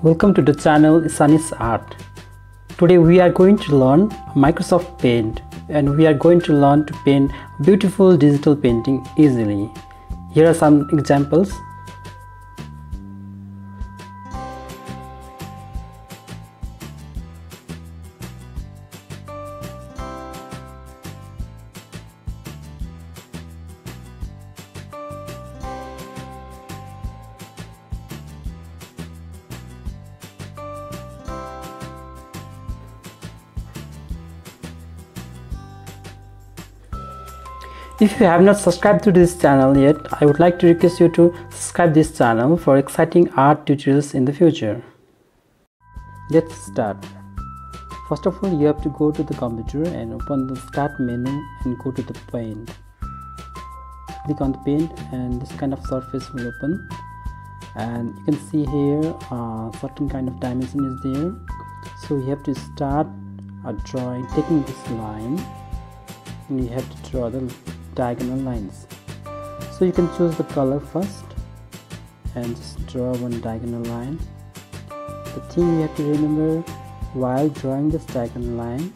Welcome to the channel Sunny's Art. Today we are going to learn Microsoft Paint and we are going to learn to paint beautiful digital painting easily. Here are some examples. If you have not subscribed to this channel yet, I would like to request you to subscribe this channel for exciting art tutorials in the future. Let's start. First of all, you have to go to the computer and open the start menu and go to the paint. Click on the paint and this kind of surface will open, and you can see here certain kind of dimension is there. So you have to start a drawing taking this line and you have to draw the diagonal lines. So you can choose the color first and just draw one diagonal line. The thing you have to remember while drawing this diagonal line,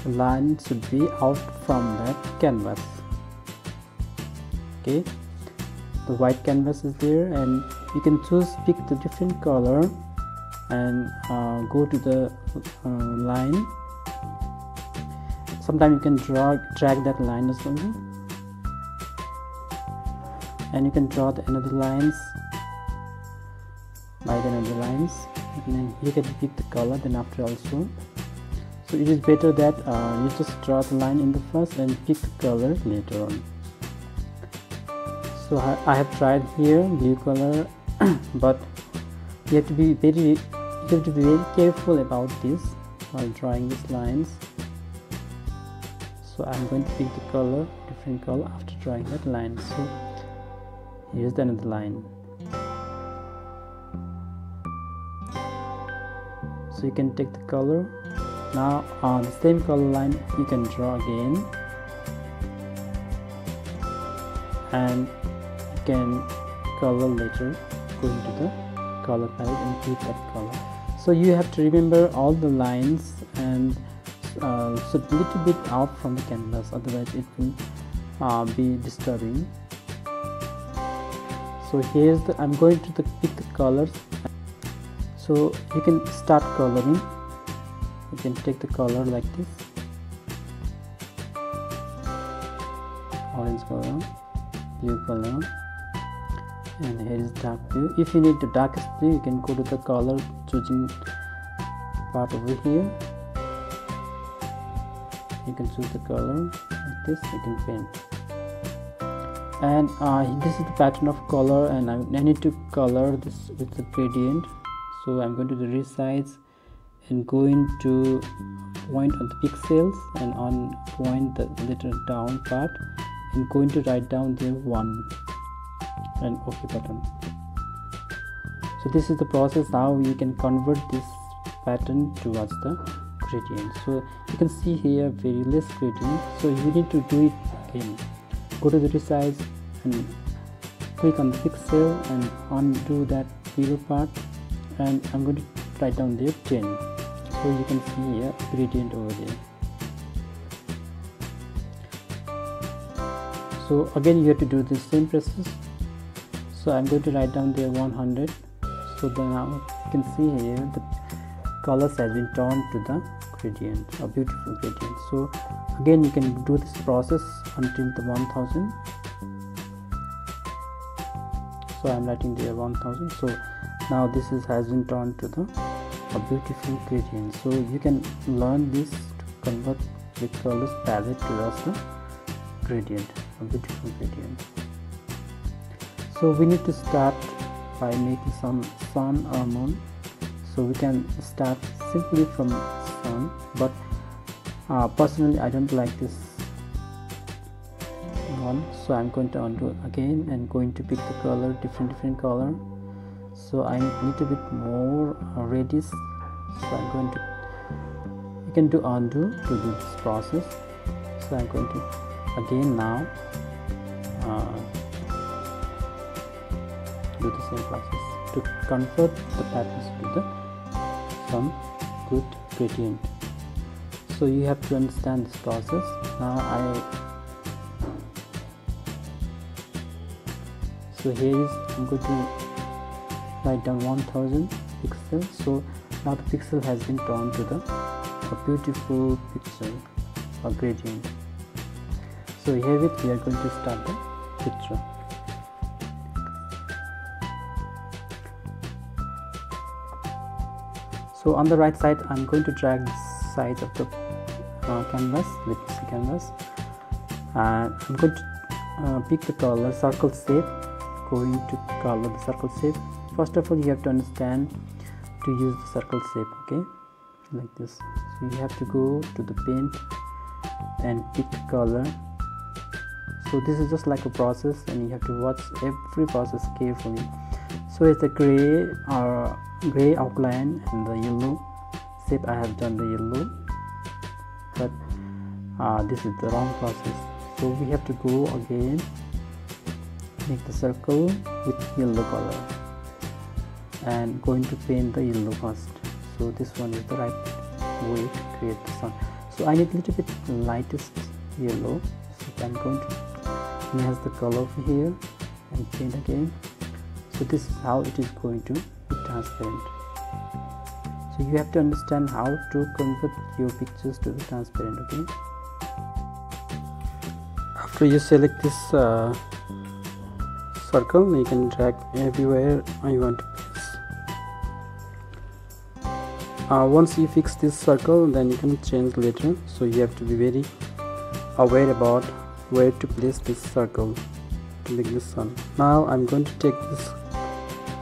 the line should be out from that canvas. Okay, the white canvas is there and you can pick the different color and go to the line. Sometimes you can drag that line as well, and you can draw another lines by the another lines, and then you can pick the color then after also. So it is better that you just draw the line in the first and pick the color later on. So I have tried here blue color but you have to be very careful about this while drawing these lines. So I'm going to pick the color, different color after drawing that line. So here's another line. So you can take the color. Now on the same color line you can draw again, and you can color later going to the color palette and pick that color. So you have to remember all the lines and so a little bit out from the canvas, otherwise it will be disturbing. So here's I'm going to pick the colors. So you can start coloring. You can take the color like this, orange color, blue color, and here is dark blue. If you need the darkest blue, you can go to the color choosing part over here. You can choose the color like this, you can paint. And this is the pattern of color, and I need to color this with the gradient. So I'm going to the resize and going to point on the pixels and on point the little down part and going to write down there 1 and OK button. So this is the process how you can convert this pattern towards the gradient. So you can see here very less gradient, so you need to do it again. Go to the resize and click on the pixel and undo that below part, and I'm going to write down there 10. So you can see here gradient over there. So again you have to do the same process. So I'm going to write down there 100. So then now you can see here the colors has been turned to the gradient, a beautiful gradient. So again you can do this process until the 1000. So I'm writing there 1000. So now this has been turned to a beautiful gradient. So you can learn this to convert the colors palette towards the gradient, a beautiful gradient. So we need to start by making some sun or moon. So we can start simply from sun, but personally I don't like this one. So I'm going to undo again and going to pick the color, different color. So I need a little bit more reddish. So I'm going to, you can do undo to do this process. So I'm going to again now do the same process. to convert the patterns to some good gradient. So you have to understand this process. Now so here is, I'm going to write down 1000 pixels. So now the pixel has been turned to a beautiful picture or gradient. So herewith we are going to start the picture. So on the right side, I'm going to drag the size of the canvas, let me see canvas, and I'm going to pick the color circle shape, going to color the circle shape. First of all, you have to understand to use the circle shape, okay, like this. So you have to go to the paint and pick the color. So this is just like a process, and you have to watch every process carefully. So it's a gray outline and the yellow shape. I have done the yellow, but this is the wrong process. So we have to go again, make the circle with yellow color, and going to paint the yellow first. So this one is the right way to create the sun. So I need a little bit lightest yellow, so I'm going to enhance the color over here and paint again. So this is how it is going to be transparent. So you have to understand how to convert your pictures to the transparent, okay. After you select this circle, you can drag everywhere you want to place. Once you fix this circle, then you can change later. So you have to be very aware about where to place this circle to make the sun. Now I'm going to take this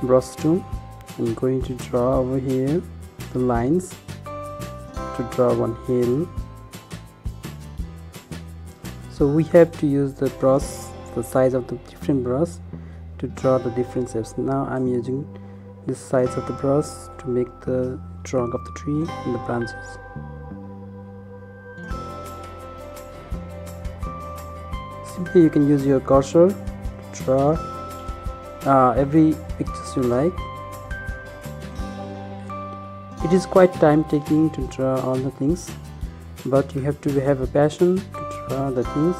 brush tool. I'm going to draw over here the lines to draw one hill. So we have to use the brush, the size of the different brush, to draw the different shapes. Now I'm using this size of the brush to make the trunk of the tree and the branches. Simply you can use your cursor to draw every picture you like. It is quite time taking to draw all the things, but you have to have a passion to draw the things.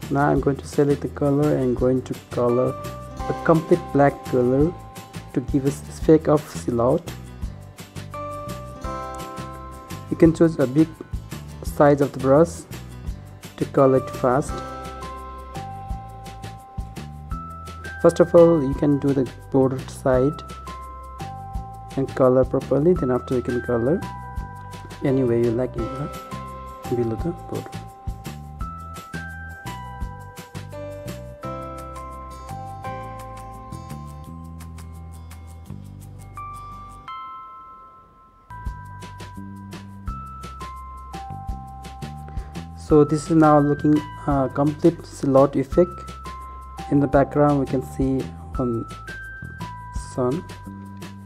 Now I'm going to select the color and going to color a complete black color to give us effect of silhouette. You can choose a big size of the brush to color it fast. First of all, you can do the border side and color properly, then after you can color any way you like in the below the border. So this is now looking complete silhouette effect. In the background we can see one sun,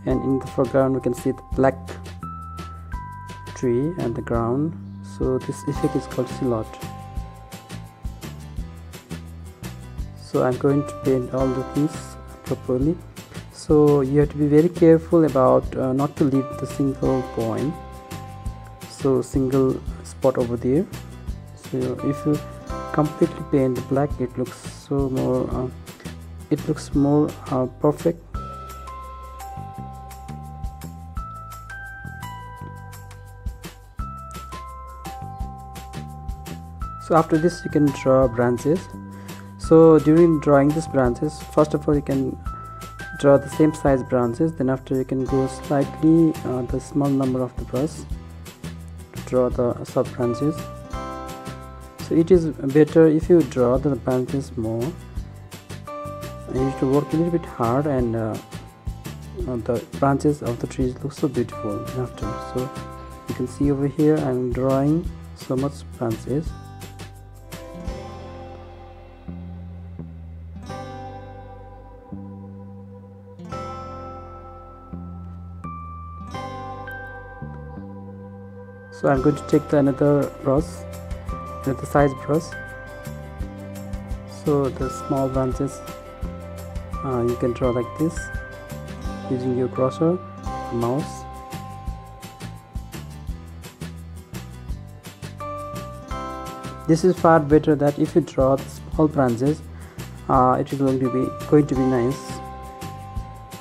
and in the foreground we can see the black tree and the ground. So this effect is called silhouette. So I'm going to paint all the things properly. So you have to be very careful about not to leave the single point, so single spot over there. So if you completely paint the black, it looks so more perfect. So after this you can draw branches. So during drawing these branches, first of all you can draw the same size branches, then after you can go slightly the small number of the brush to draw the sub branches. So it is better if you draw the branches more. You need to work a little bit hard, and the branches of the trees look so beautiful after. So you can see over here I'm drawing so much branches. So I'm going to take another brush, another size brush. So the small branches You can draw like this using your cursor, mouse. This is far better that if you draw small branches, it is going to be nice.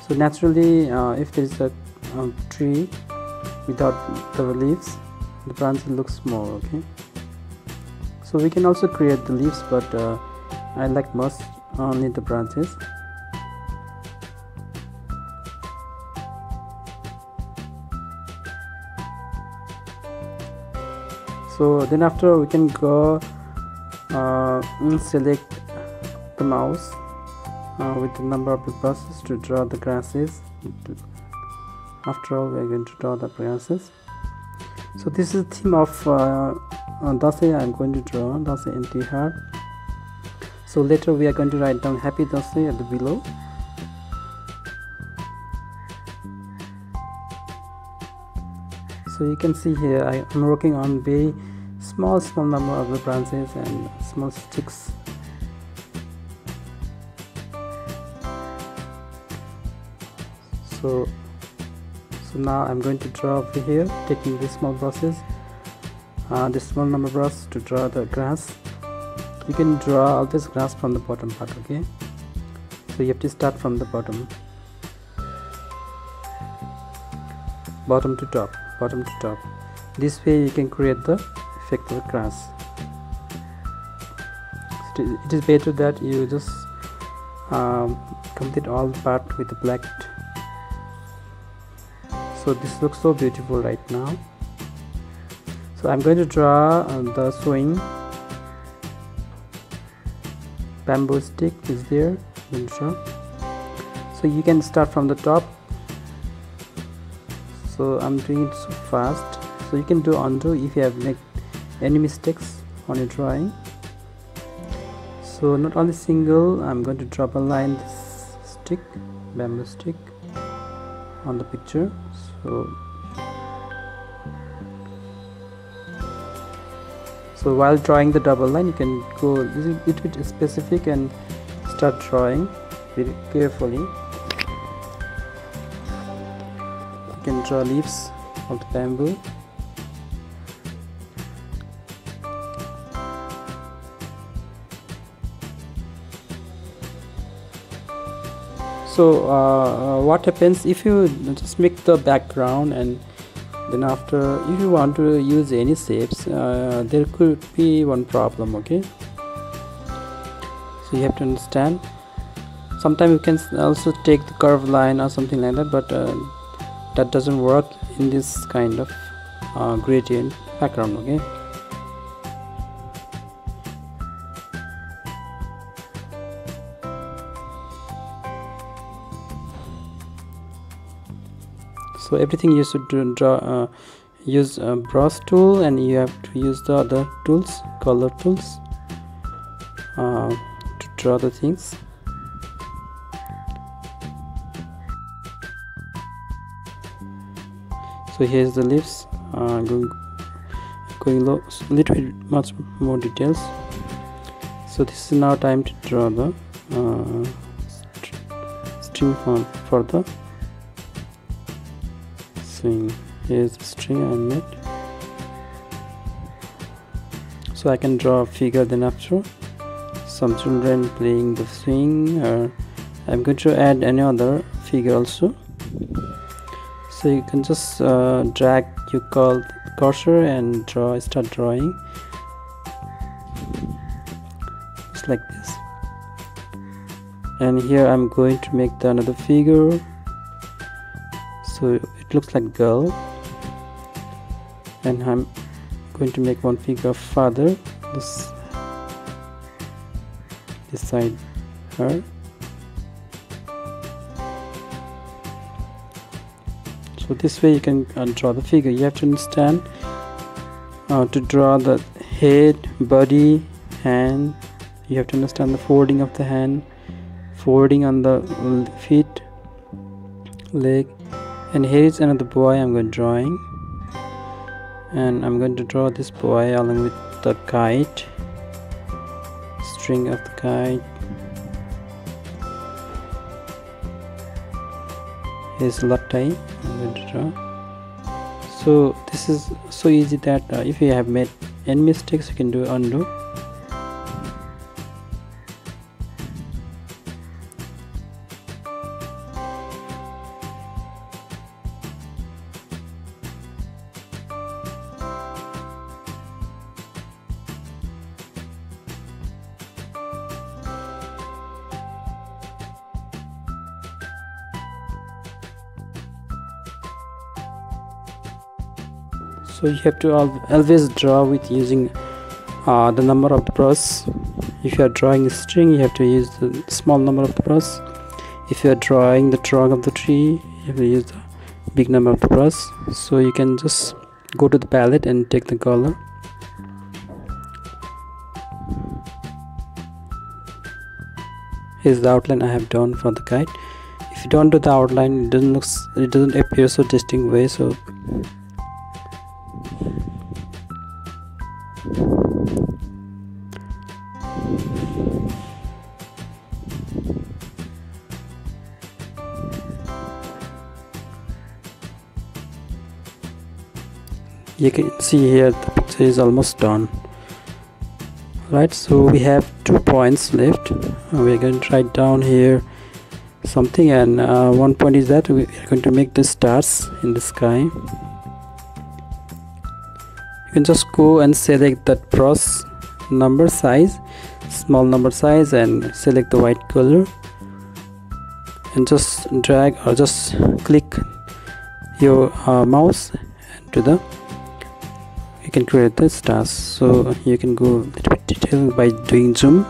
So naturally, if there is a tree without the leaves, the branch looks small. Okay. So we can also create the leaves, but I like most only the branches. So then after we can go select the mouse with the number of the brushes to draw the grasses. After all, we are going to draw the grasses. So this is the theme of Dashain. I am going to draw Dashain empty heart. So later we are going to write down happy Dashain at the below. So you can see here I am working on very small number of the branches and small sticks. So now I'm going to draw over here, taking the small brushes, the small number brush to draw the grass. You can draw all this grass from the bottom part. Okay, so you have to start from the bottom to top. This way you can create the effect of the grass. It is better that you just complete all the part with the black. So this looks so beautiful right now. So I'm going to draw the swing. Bamboo stick is there. So you can start from the top. So I'm doing it so fast. So you can do undo if you have made any mistakes on your drawing. So not only single, I'm going to drop a line this stick, bamboo stick, on the picture. So while drawing the double line, you can go a little bit specific and start drawing very carefully. You can draw leaves of the bamboo. So what happens if you just make the background, and then after if you want to use any shapes, there could be one problem. Okay, so you have to understand, sometimes you can also take the curved line or something like that, but that doesn't work in this kind of gradient background. Okay, so everything you should draw, use a brush tool, and you have to use the other tools, color tools, to draw the things. So here's the leaves, going low, a little bit much more details. So this is now time to draw the string for the swing. Here's the string I made. So I can draw a figure, then after some children playing the swing, or I'm going to add any other figure also. So you can just drag your cursor and start drawing just like this. And here I'm going to make another figure. So it looks like girl, and I'm going to make one figure of father, this side her. So this way you can draw the figure. You have to understand to draw the head, body, hand. You have to understand the folding of the hand, folding on the feet, leg. And here is another boy I'm going to drawing, and I'm going to draw this boy along with the kite, string of the kite. Here's latte I'm going to draw. So this is so easy that if you have made any mistakes, you can do undo. So you have to always draw with using the number of the brush. If you are drawing a string, you have to use the small number of the brush. If you are drawing the trunk of the tree, you have to use the big number of the brush. So you can just go to the palette and take the color. Here's the outline I have done for the kite. If you don't do the outline, it doesn't appear so distinct way. So you can see here the picture is almost done. Right, so we have 2 points left. We're going to write down here something, and one point is that we are going to make the stars in the sky. You can just go and select that brush number size, small number size, and select the white color, and just drag or just click your mouse to the, you can create the stars. So you can go a little bit detail by doing zoom.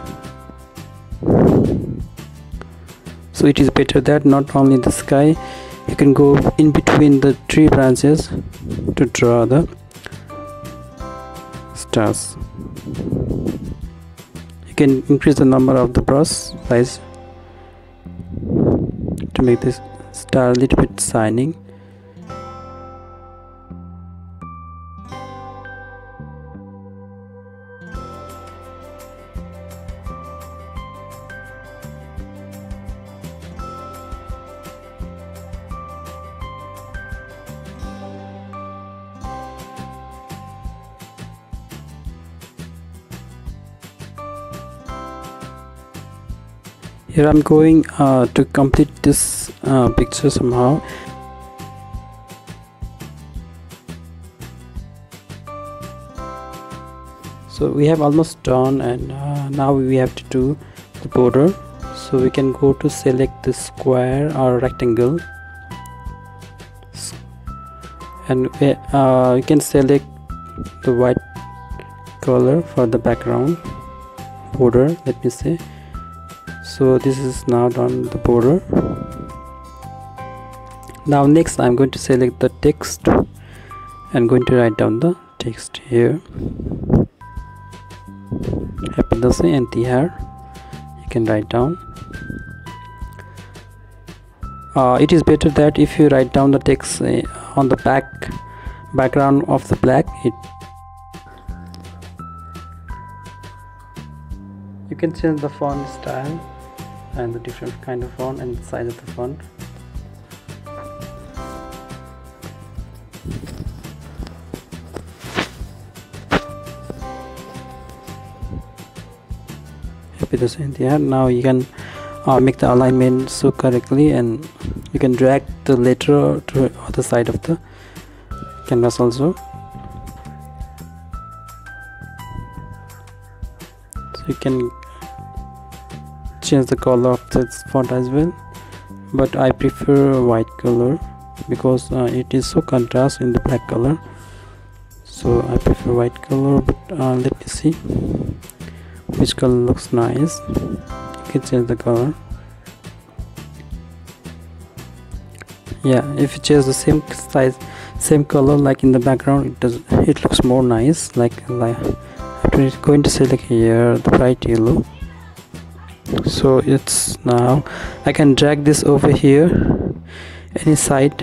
So it is better that not only the sky, you can go in between the tree branches to draw the stars. You can increase the number of the brush size to make this star a little bit shining. Here I'm going to complete this picture somehow. So we have almost done, and now we have to do the border. So we can go to select the square or rectangle, and we can select the white color for the background border, let me say. So this is now done the border. Now next I'm going to select the text and going to write down the text here. Happy Dashain Drawing, you can write down. It is better that if you write down the text on the background of the black, you can change the font style and the different kind of font and the size of the font. Happy Dashain Drawing. Now you can make the alignment so correctly, and you can drag the letter to the other side of the canvas also. So you can change the color of this font as well, but I prefer white color because it is so contrast in the black color. So I prefer white color, but let me see which color looks nice. You can change the color. Yeah, if you choose the same size, same color like in the background, it looks more nice. Like I'm going to select here the bright yellow. So it's now I can drag this over here any side,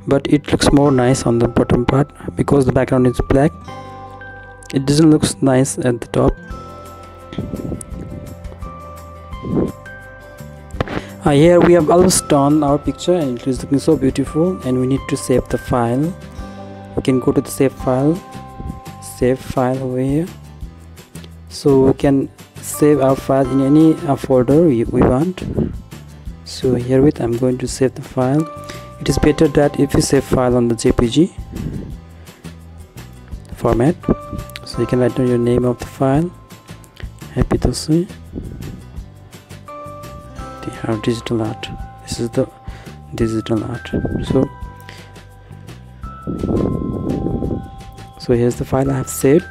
but it looks more nice on the bottom part because the background is black. It doesn't look nice at the top. Here we have almost done our picture and it is looking so beautiful, and we need to save the file. We can go to the save file over here, so we can save our file in any folder we want. So herewith I'm going to save the file. It is better that if you save file on the JPG format, so you can write down your name of the file, Happy Dashain. They have digital art. This is the digital art. So here's the file I have saved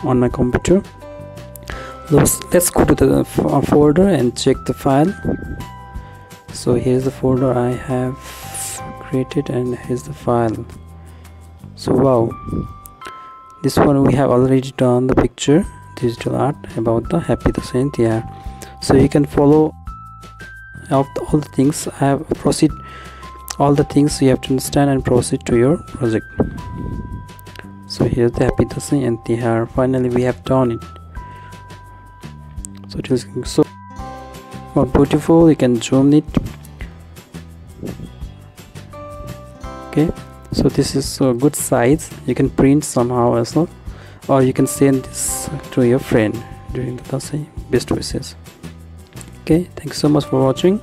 on my computer. Let's go to the folder and check the file. So here's the folder I have created, and here's the file. So wow, this one we have already done the picture, digital art about the Happy Dashain. Yeah, so you can follow all the things I have proceed, all the things you have to understand and proceed to your project. So here's the Happy Dashain, and here finally we have done it. So it is so beautiful. You can zoom it. Okay, so this is a good size. You can print somehow as well, or you can send this to your friend during the Dashain. Best wishes. Okay, thanks so much for watching.